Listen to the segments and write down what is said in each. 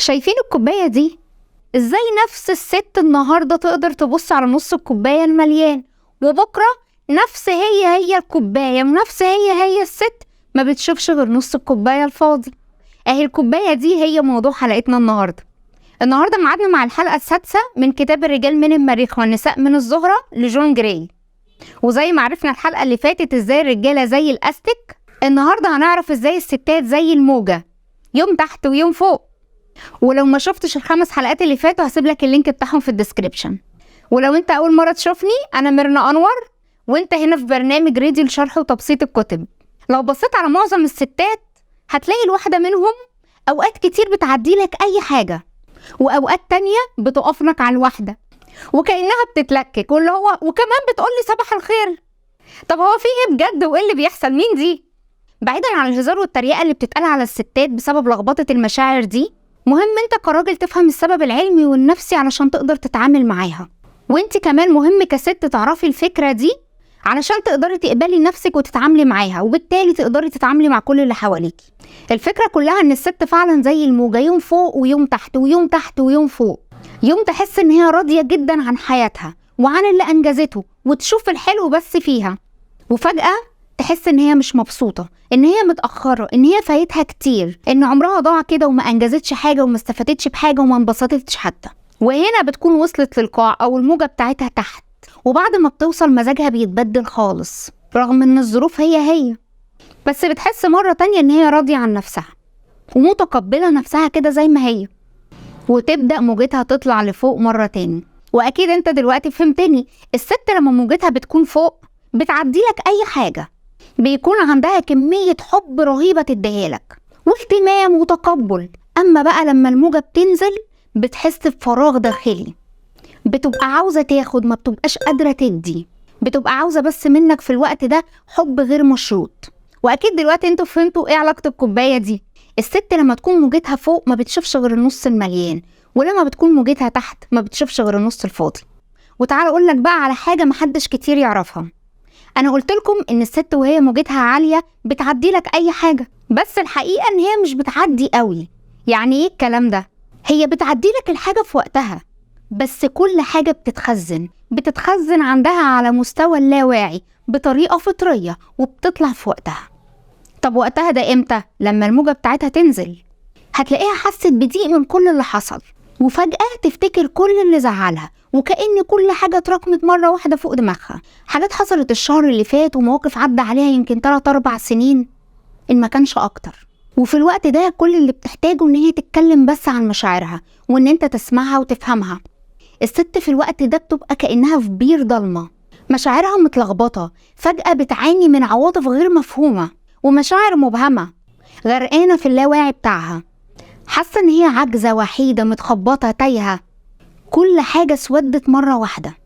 شايفين الكوباية دي؟ ازاي نفس الست النهاردة تقدر تبص على نص الكوباية المليان، وبكرة نفس هي الكوباية ونفس هي الست ما بتشوفش غير نص الكوباية الفاضي. اهي الكوباية دي هي موضوع حلقتنا النهاردة. ميعادنا مع الحلقة السادسة من كتاب الرجال من المريخ والنساء من الزهرة لجون جراي. وزي ما عرفنا الحلقة اللي فاتت ازاي الرجالة زي الاستك، النهاردة هنعرف ازاي الستات زي الموجة، يوم تحت ويوم فوق. ولو ما شفتش ال5 حلقات اللي فاتوا هسيب لك اللينك بتاعهم في الديسكريبشن. ولو انت اول مرة تشوفني، انا ميرنا انور، وانت هنا في برنامج راديو لشرح وتبسيط الكتب. لو بصيت على معظم الستات هتلاقي الواحدة منهم اوقات كتير بتعدي لك اي حاجة، واوقات تانية بتقف لك على الواحدة وكأنها بتتلكك، واللي هو وكمان بتقولي صباح الخير. طب هو في ايه بجد وايه اللي بيحصل؟ مين دي؟ بعيدا عن الهزار والتريقة اللي بتتقال على الستات بسبب لخبطة المشاعر دي، مهم انت كراجل تفهم السبب العلمي والنفسي علشان تقدر تتعامل معاها. وانت كمان مهم كست تعرفي الفكرة دي علشان تقدري تقبلي نفسك وتتعاملي معاها، وبالتالي تقدري تتعاملي مع كل اللي حواليكي. الفكرة كلها ان الست فعلا زي الموجة، يوم فوق ويوم تحت ويوم تحت ويوم فوق. يوم تحس ان هي راضية جدا عن حياتها وعن اللي انجزته وتشوف الحلو بس فيها، وفجأة تحس ان هي مش مبسوطة، ان هي متأخرة، ان هي فايتها كتير، ان عمرها ضاع كده وما انجزتش حاجة وما استفادتش بحاجة وما انبسطتش حتى. وهنا بتكون وصلت للقاع او الموجة بتاعتها تحت، وبعد ما بتوصل مزاجها بيتبدل خالص رغم ان الظروف هي بس بتحس مرة تانية ان هي راضية عن نفسها ومتقبلة نفسها كده زي ما هي، وتبدأ موجتها تطلع لفوق مرة تاني. واكيد انت دلوقتي فهمتني، الست لما موجتها بتكون فوق بتعدي لك اي حاجة، بيكون عندها كمية حب رهيبة تديهالك واهتمام وتقبل. اما بقى لما الموجة بتنزل بتحس بفراغ داخلي، بتبقى عاوزة تاخد، ما بتبقاش قادرة تدي، بتبقى عاوزة بس منك في الوقت ده حب غير مشروط. واكيد دلوقتي انتوا فهمتوا ايه علاقة الكوباية دي. الست لما تكون موجتها فوق ما بتشوفش غير النص المليان، ولما بتكون موجتها تحت ما بتشوفش غير النص الفاضي. وتعالى اقول لك بقى على حاجة محدش كتير يعرفها. انا قلت لكم ان الست وهي موجتها عالية بتعدي لك اي حاجة، بس الحقيقة ان هي مش بتعدي قوي. يعني ايه الكلام ده؟ هي بتعدي لك الحاجة في وقتها، بس كل حاجة بتتخزن عندها على مستوى اللاواعي بطريقة فطرية وبتطلع في وقتها. طب وقتها ده امتى؟ لما الموجة بتاعتها تنزل هتلاقيها حست بضيق من كل اللي حصل، وفجأة تفتكر كل اللي زعلها، وكأن كل حاجة اتراكمت مرة واحدة فوق دماغها. حاجات حصلت الشهر اللي فات ومواقف عدى عليها يمكن 3-4 سنين إن ما كانش أكتر. وفي الوقت ده كل اللي بتحتاجه إن هي تتكلم بس عن مشاعرها، وإن أنت تسمعها وتفهمها. الست في الوقت ده بتبقى كأنها في بير ضلمة، مشاعرها متلخبطة، فجأة بتعاني من عواطف غير مفهومة ومشاعر مبهمة، غرقانة في اللاواعي بتاعها، حاسة إن هي عاجزة، وحيدة، متخبطة، تايهة. كل حاجة اسودت مرة واحدة.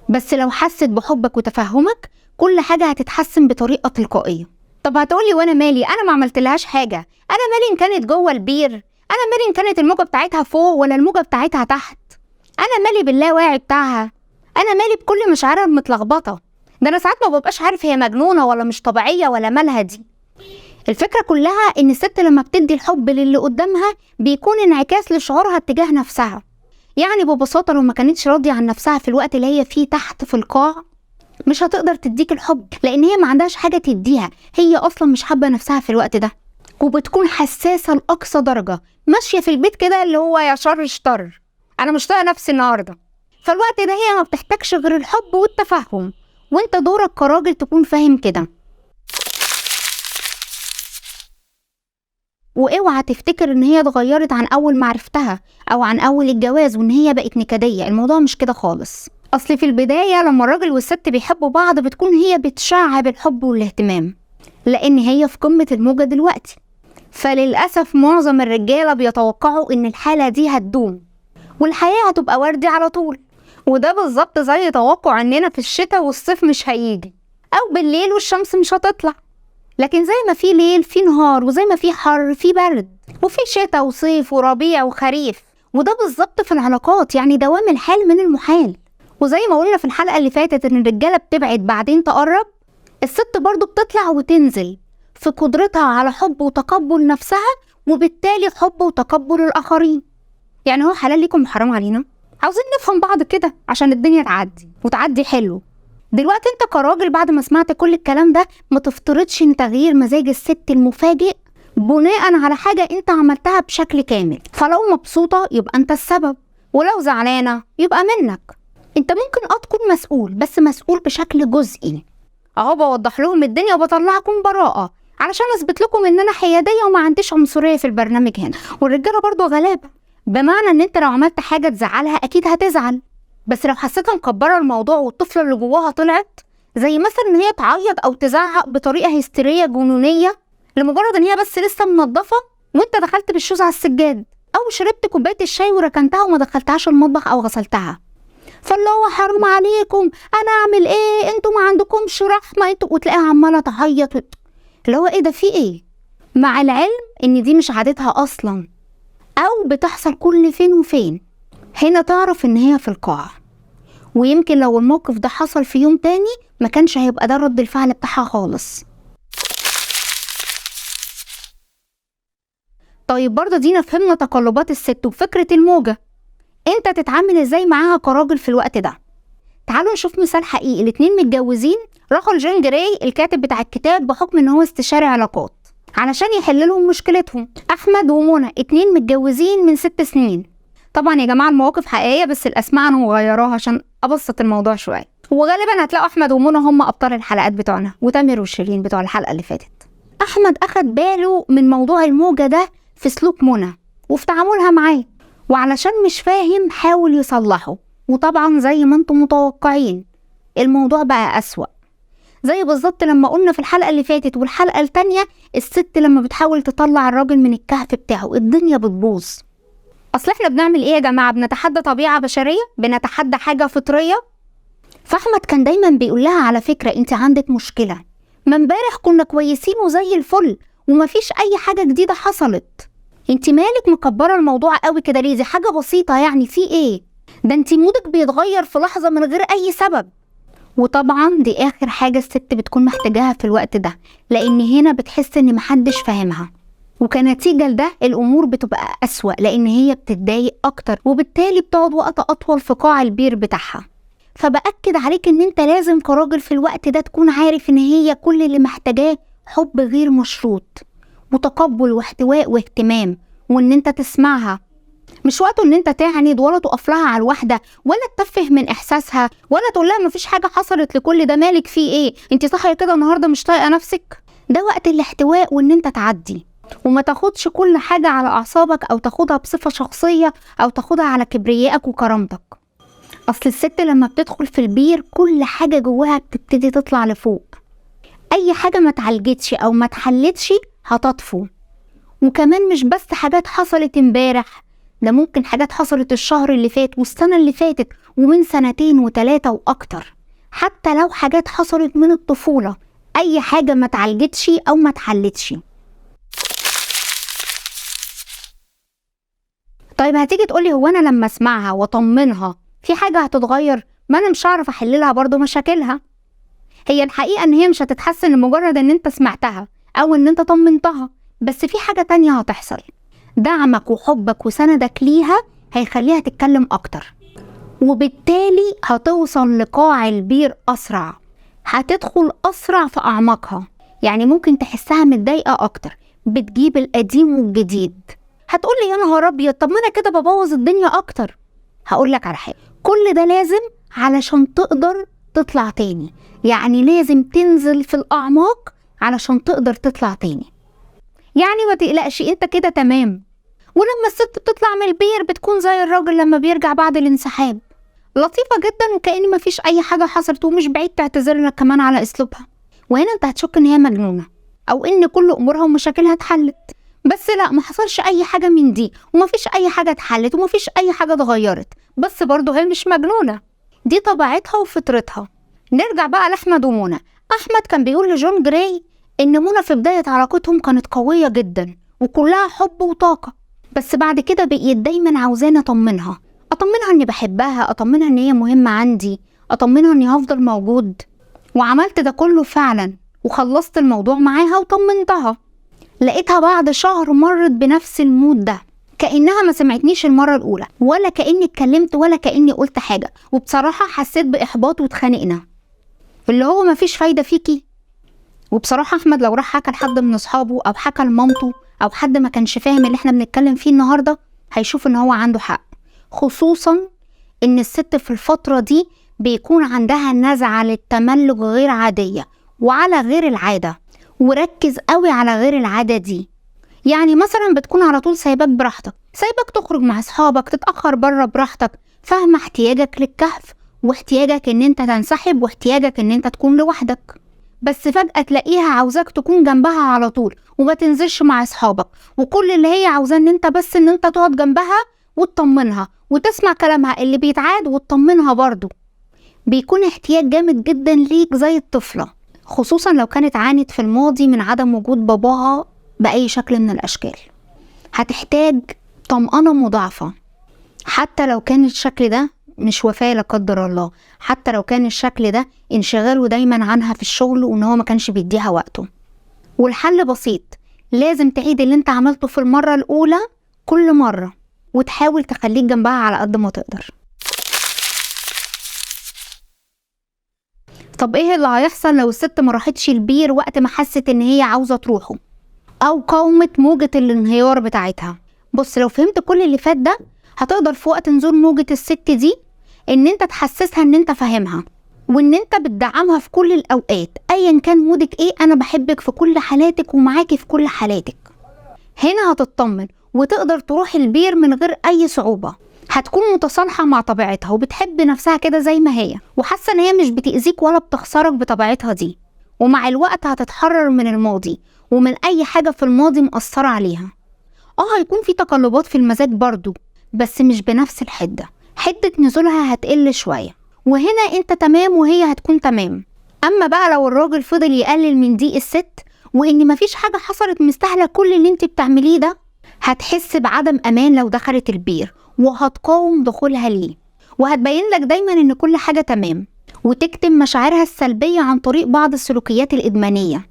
بس لو حست بحبك وتفهمك كل حاجة هتتحسن بطريقة تلقائية. طب هتقولي وانا مالي؟ انا ما عملتلهاش حاجة. انا مالي ان كانت جوه البير؟ انا مالي ان كانت الموجة بتاعتها فوق ولا الموجة بتاعتها تحت؟ انا مالي باللاواعي بتاعها؟ انا مالي بكل مشاعرها المتلخبطة؟ ده انا ساعات ما ببقاش عارف هي مجنونة ولا مش طبيعية ولا مالها دي. الفكرة كلها ان الست لما بتدي الحب للي قدامها بيكون انعكاس لشعورها اتجاه نفسها. يعني ببساطة لو ما كانتش راضية عن نفسها في الوقت اللي هي فيه تحت في القاع، مش هتقدر تديك الحب، لان هي ما عندهاش حاجة تديها، هي اصلا مش حابة نفسها في الوقت ده، وبتكون حساسة لأقصى درجة، ماشية في البيت كده اللي هو يا شر شطر، انا مش طايقة نفسي النهاردة. فالوقت ده هي ما بتحتاجش غير الحب والتفهم، وانت دورك كراجل تكون فاهم كده. واوعى تفتكر ان هي اتغيرت عن اول ما عرفتها او عن اول الجواز وان هي بقت نكدية. الموضوع مش كده خالص. اصل في البداية لما الراجل والست بيحبوا بعض بتكون هي بتشع بالحب والاهتمام، لان هي في قمة الموجة دلوقتي. فللأسف معظم الرجالة بيتوقعوا ان الحالة دي هتدوم والحياة هتبقى وردي على طول، وده بالظبط زي توقع اننا في الشتاء والصيف مش هيجي، او بالليل والشمس مش هتطلع. لكن زي ما في ليل في نهار، وزي ما في حر في برد، وفي شتاء وصيف وربيع وخريف. وده بالظبط في العلاقات، يعني دوام الحال من المحال. وزي ما قلنا في الحلقة اللي فاتت ان الرجالة بتبعد بعدين تقرب، الست برضو بتطلع وتنزل في قدرتها على حب وتقبل نفسها، وبالتالي حب وتقبل الآخرين. يعني هو حلال ليكم وحرام علينا؟ عاوزين نفهم بعض كده عشان الدنيا تعدي وتعدي حلو. دلوقتي انت كراجل بعد ما سمعت كل الكلام ده ما تفترضش ان تغيير مزاج الست المفاجئ بناء على حاجة انت عملتها بشكل كامل. فلو مبسوطة يبقى انت السبب، ولو زعلانة يبقى منك. انت ممكن تكون مسؤول، بس مسؤول بشكل جزئي. اهو بوضح لهم الدنيا وبطلعكم براءة علشان اثبت لكم ان انا حيادية وما عنديش عنصرية في البرنامج هنا. والرجالة برضو غلابة، بمعنى ان انت لو عملت حاجة تزعلها اكيد هتزعل، بس لو حسيتها مكبرة الموضوع والطفلة اللي جواها طلعت، زي مثلا ان هي تعيط او تزعق بطريقة هستيرية جنونية لمجرد ان هي بس لسه منظفة وانت دخلت بالشوز على السجاد، او شربت كوباية الشاي وركنتها وما دخلتهاش المطبخ او غسلتها، فاللي هو حرام عليكم، انا اعمل ايه، انتوا ما عندكمش رحمة انتوا، وتلاقيها عمالة تعيط اللي هو ايه ده، في ايه؟ مع العلم ان دي مش عادتها اصلا، او بتحصل كل فين وفين. هنا تعرف ان هي في القاع، ويمكن لو الموقف ده حصل في يوم تاني ما كانش هيبقى ده رد الفعل بتاعها خالص. طيب برضه دينا فهمنا تقلبات الست وفكرة الموجة، انت تتعامل ازاي معاها كراجل في الوقت ده؟ تعالوا نشوف مثال حقيقي. الاتنين متجوزين، راحوا لجون جراي الكاتب بتاع الكتاب بحكم ان هو استشاري علاقات علشان يحل لهم مشكلتهم. احمد ومنى اتنين متجوزين من 6 سنين. طبعا يا جماعه المواقف حقيقيه بس الاسماء انا مغيراها عشان ابسط الموضوع شويه، وغالبا هتلاقوا احمد ومنى هم ابطال الحلقات بتوعنا، وتامر وشيرين بتوع الحلقه اللي فاتت. احمد اخد باله من موضوع الموجه ده في سلوك منى وفي تعاملها معاه، وعلشان مش فاهم حاول يصلحه، وطبعا زي ما انتم متوقعين الموضوع بقى أسوأ. زي بالظبط لما قلنا في الحلقة اللي فاتت والحلقة التانية، الست لما بتحاول تطلع الراجل من الكهف بتاعه الدنيا بتبوظ. اصل احنا بنعمل ايه يا جماعة؟ بنتحدى طبيعة بشرية، بنتحدى حاجة فطرية. فاحمد كان دايما بيقول لها على فكرة انت عندك مشكلة، ما امبارح كنا كويسين وزي الفل ومفيش اي حاجة جديدة حصلت، انت مالك مكبرة الموضوع قوي كده ليه؟ دي حاجة بسيطة يعني، في ايه؟ ده انت مودك بيتغير في لحظة من غير اي سبب. وطبعا دي اخر حاجة الست بتكون محتاجاها في الوقت ده، لان هنا بتحس ان محدش فاهمها، وكنتيجة لده الامور بتبقى اسوأ لان هي بتتضايق اكتر، وبالتالي بتقعد وقت اطول في قاع البير بتاعها. فبأكد عليك ان انت لازم كراجل في الوقت ده تكون عارف ان هي كل اللي محتاجاه حب غير مشروط وتقبل واحتواء واهتمام، وان انت تسمعها. مش وقته ان انت تعند ولا تقف لها على الواحده ولا تتفه من احساسها ولا تقول لها مفيش حاجه حصلت لكل ده، مالك فيه ايه، انت صاحيه كده النهارده مش طايقه نفسك. ده وقت الاحتواء وان انت تعدي، وما تاخدش كل حاجه على اعصابك او تاخدها بصفه شخصيه او تاخدها على كبريائك وكرامتك. اصل الست لما بتدخل في البير كل حاجه جواها بتبتدي تطلع لفوق، اي حاجه ما اتعالجتش او ما اتحلتش هتطفو. وكمان مش بس حاجات حصلت امبارح، ده ممكن حاجات حصلت الشهر اللي فات والسنة اللي فاتت ومن 2 و3 وأكتر، حتى لو حاجات حصلت من الطفولة، أي حاجة ما اتعالجتش أو ما اتحلتش. طيب هتيجي تقولي هو أنا لما أسمعها وأطمنها في حاجة هتتغير؟ ما أنا مش هعرف أحللها برضو مشاكلها. هي الحقيقة إن هي مش هتتحسن لمجرد إن أنت سمعتها أو إن أنت طمنتها، بس في حاجة تانية هتحصل. دعمك وحبك وسندك ليها هيخليها تتكلم أكتر، وبالتالي هتوصل لقاع البير أسرع، هتدخل أسرع في أعماقها. يعني ممكن تحسها متضايقة أكتر، بتجيب القديم والجديد. هتقولي يا نهار أبيض، طب ما أنا كده ببوظ الدنيا أكتر. هقولك على حاجة، كل ده لازم علشان تقدر تطلع تاني، يعني لازم تنزل في الأعماق علشان تقدر تطلع تاني. يعني ما تقلقش، انت كده تمام. ولما الست بتطلع من البير بتكون زي الراجل لما بيرجع بعد الانسحاب، لطيفة جدا وكأن ما فيش اي حاجة حصلت، ومش بعيد تعتذر لك كمان على اسلوبها. وهنا انت هتشك ان هي مجنونة او ان كل امورها ومشاكلها اتحلت، بس لا، ما حصلش اي حاجة من دي، وما فيش اي حاجة اتحلت، وما فيش اي حاجة اتغيرت، بس برضه هي مش مجنونة، دي طبيعتها وفطرتها. نرجع بقى لأحمد ومنى. احمد كان بيقول لجون جراي ان منى في بداية علاقتهم كانت قوية جدا وكلها حب وطاقة، بس بعد كده بقيت دايما عاوزاني اطمنها اني بحبها، اطمنها ان هي مهمة عندي، اطمنها اني هفضل موجود. وعملت ده كله فعلا، وخلصت الموضوع معاها وطمنتها. لقيتها بعد شهر مرت بنفس المود ده، كأنها ما سمعتنيش المرة الأولى، ولا كأني اتكلمت، ولا كأني قلت حاجة. وبصراحة حسيت بإحباط واتخانقنا، اللي هو مفيش فايدة فيكي. وبصراحة أحمد لو راح حكى لحد من أصحابه أو حكى لمامته أو حد ما كانش فاهم اللي احنا بنتكلم فيه النهاردة، هيشوف إن هو عنده حق. خصوصا إن الست في الفترة دي بيكون عندها نزعة للتملك غير عادية وعلى غير العادة. وركز قوي على غير العادة دي. يعني مثلا بتكون على طول سايباك براحتك، سايباك تخرج مع اصحابك، تتأخر بره براحتك، فاهمة احتياجك للكهف واحتياجك ان انت تنسحب واحتياجك ان انت تكون لوحدك. بس فجأة تلاقيها عاوزاك تكون جنبها على طول وما تنزلش مع اصحابك، وكل اللي هي عاوزاه ان انت بس ان انت تقعد جنبها وتطمنها وتسمع كلامها اللي بيتعاد وتطمنها برضو. بيكون احتياج جامد جدا ليك زي الطفلة، خصوصا لو كانت عانت في الماضي من عدم وجود باباها بأي شكل من الأشكال. هتحتاج طمأنة مضاعفة، حتى لو كان الشكل ده مش وفاة لا قدر الله، حتى لو كان الشكل ده انشغاله دايما عنها في الشغل وان هو ما كانش بيديها وقته. والحل بسيط، لازم تعيد اللي انت عملته في المرة الأولى كل مرة، وتحاول تخليك جنبها على قد ما تقدر. طب ايه اللي هيحصل لو الست ما راحتش البير وقت ما حست ان هي عاوزة تروحه، او قاومت موجة الانهيار بتاعتها؟ بص، لو فهمت كل اللي فات ده هتقدر في وقت نزول موجة الست دي ان انت تحسسها ان انت فاهمها، وان انت بتدعمها في كل الاوقات ايا كان مودك ايه. انا بحبك في كل حالاتك ومعاكي في كل حالاتك. هنا هتطمن وتقدر تروح البير من غير اي صعوبة. هتكون متصالحة مع طبيعتها وبتحب نفسها كده زي ما هي، وحاسة ان هي مش بتأذيك ولا بتخسرك بطبيعتها دي. ومع الوقت هتتحرر من الماضي ومن اي حاجة في الماضي مأثرة عليها. هيكون في تقلبات في المزاج برضو، بس مش بنفس الحدة. حدة نزولها هتقل شوية، وهنا انت تمام وهي هتكون تمام. اما بقى لو الراجل فضل يقلل من ضيق الست وان مفيش حاجة حصلت مستاهلة كل اللي انت بتعمليه ده، هتحس بعدم امان لو دخلت البير، وهتقاوم دخولها ليه، وهتبين لك دايما ان كل حاجة تمام، وتكتم مشاعرها السلبية عن طريق بعض السلوكيات الإدمانية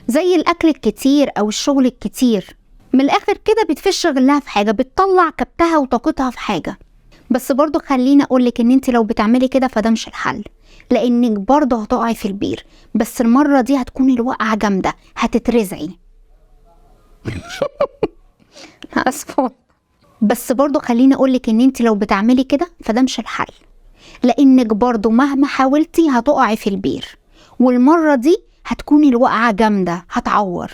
زي الأكل الكتير أو الشغل الكتير. من الآخر كده بتفش غلها في حاجة، بتطلع كبتها وطاقتها في حاجة. بس برضو خليني أقولك إن انت لو بتعملي كده فده مش الحل، لأنك برضو هتقعي في البير، بس المرة دي هتكون الوقعة جامدة، هتترزعي. أسفة. بس برضو خليني أقولك إن انت لو بتعملي كده فده مش الحل، لأنك برضو مهما حاولتي هتقعي في البير، والمرة دي هتكون الوقعة جامدة، هتعور،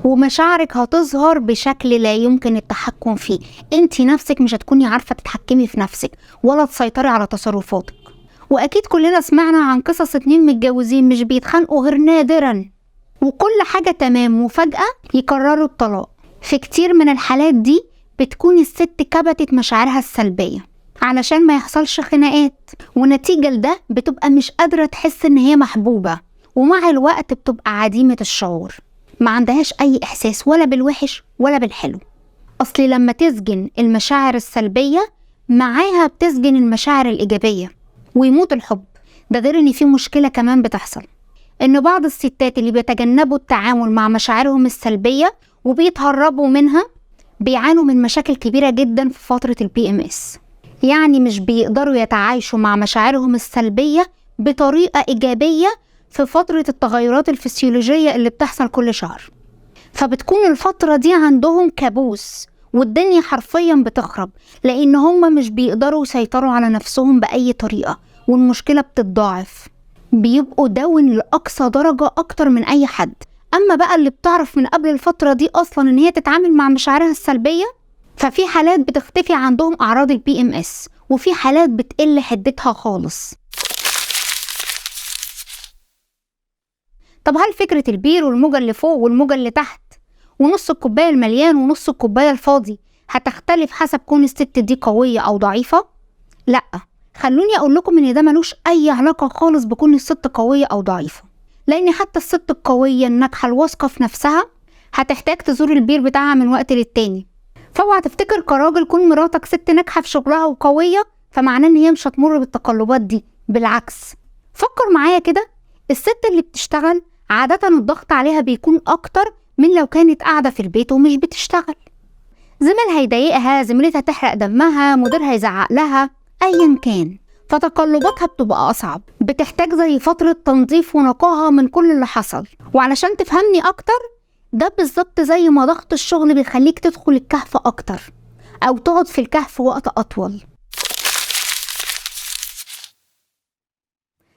ومشاعرك هتظهر بشكل لا يمكن التحكم فيه. انتي نفسك مش هتكوني عارفة تتحكمي في نفسك ولا تسيطري على تصرفاتك. واكيد كلنا سمعنا عن قصص 2 متجوزين مش بيتخانقوا غير نادرا، وكل حاجة تمام، وفجأة يقرروا الطلاق. في كتير من الحالات دي بتكون الست كبتت مشاعرها السلبية علشان ما يحصلش خناقات، ونتيجة لده بتبقى مش قادرة تحس ان هي محبوبة، ومع الوقت بتبقى عديمة الشعور، ما عندهاش اي احساس ولا بالوحش ولا بالحلو. اصلي لما تسجن المشاعر السلبية معاها بتسجن المشاعر الايجابية، ويموت الحب. ده غير ان في مشكلة كمان بتحصل، ان بعض الستات اللي بيتجنبوا التعامل مع مشاعرهم السلبية وبيتهربوا منها بيعانوا من مشاكل كبيرة جدا في فترة الPMS. يعني مش بيقدروا يتعايشوا مع مشاعرهم السلبية بطريقة إيجابية في فترة التغيرات الفسيولوجية اللي بتحصل كل شهر، فبتكون الفترة دي عندهم كابوس، والدنيا حرفيا بتخرب، لأن هم مش بيقدروا يسيطروا على نفسهم بأي طريقة، والمشكلة بتتضاعف، بيبقوا داون لأقصى درجة أكتر من أي حد. أما بقى اللي بتعرف من قبل الفترة دي أصلا إن هي تتعامل مع مشاعرها السلبية، ففي حالات بتختفي عندهم أعراض الPMS، وفي حالات بتقل حدتها خالص. طب هل فكرة البير والموجة اللي فوق والموجة اللي تحت ونص الكوباية المليان ونص الكوباية الفاضي هتختلف حسب كون الست دي قوية أو ضعيفة؟ لأ، خلوني أقول لكم إن ده ملوش أي علاقة خالص بكون الست قوية أو ضعيفة، لأن حتى الست القوية الناجحة الواثقة في نفسها هتحتاج تزور البير بتاعها من وقت للتاني. فاوعى تفتكر كراجل كون مراتك ست ناجحة في شغلها وقوية فمعناه إن هي مش هتمر بالتقلبات دي، بالعكس. فكر معايا كده، الست اللي بتشتغل عادة الضغط عليها بيكون أكتر من لو كانت قاعدة في البيت ومش بتشتغل. زميلها يضايقها، زميلتها تحرق دمها، مديرها يزعق لها، ايا كان. فتقلباتها بتبقى اصعب، بتحتاج زي فترة تنظيف ونقاهة من كل اللي حصل. وعلشان تفهمني اكتر، ده بالظبط زي ما ضغط الشغل بيخليك تدخل الكهف اكتر او تقعد في الكهف وقت اطول.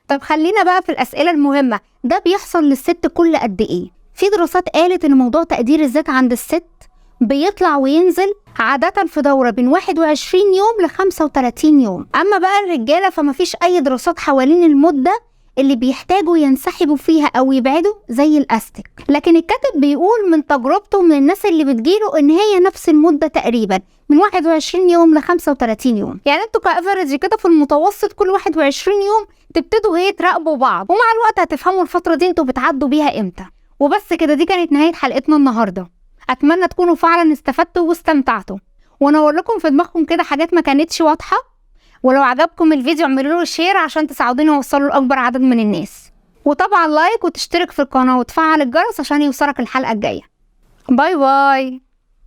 طب خلينا بقى في الاسئلة المهمة، ده بيحصل للست كل قد ايه؟ في دراسات قالت ان موضوع تقدير الذات عند الست بيطلع وينزل عادة في دورة بين 21 يوم ل 35 يوم. اما بقى الرجالة فمفيش اي دراسات حوالين المدة اللي بيحتاجوا ينسحبوا فيها او يبعدوا زي الاستك. لكن الكاتب بيقول من تجربته من الناس اللي بتجيله ان هي نفس المدة تقريبا من 21 يوم ل 35 يوم. يعني انتوا كافرج كده في المتوسط كل 21 يوم تبتدوا هي تراقبوا بعض، ومع الوقت هتفهموا الفترة دي انتوا بتعدوا بيها امتى. وبس كده، دي كانت نهاية حلقتنا النهاردة. اتمنى تكونوا فعلا استفدتوا واستمتعتوا، ونور لكم في دماغكم كده حاجات ما كانتش واضحة. ولو عجبكم الفيديو اعملوا له شير عشان تساعدوني اوصله لاكبر عدد من الناس، وطبعا لايك وتشترك في القناة وتفعل الجرس عشان يوصلك الحلقة الجاية. باي باي.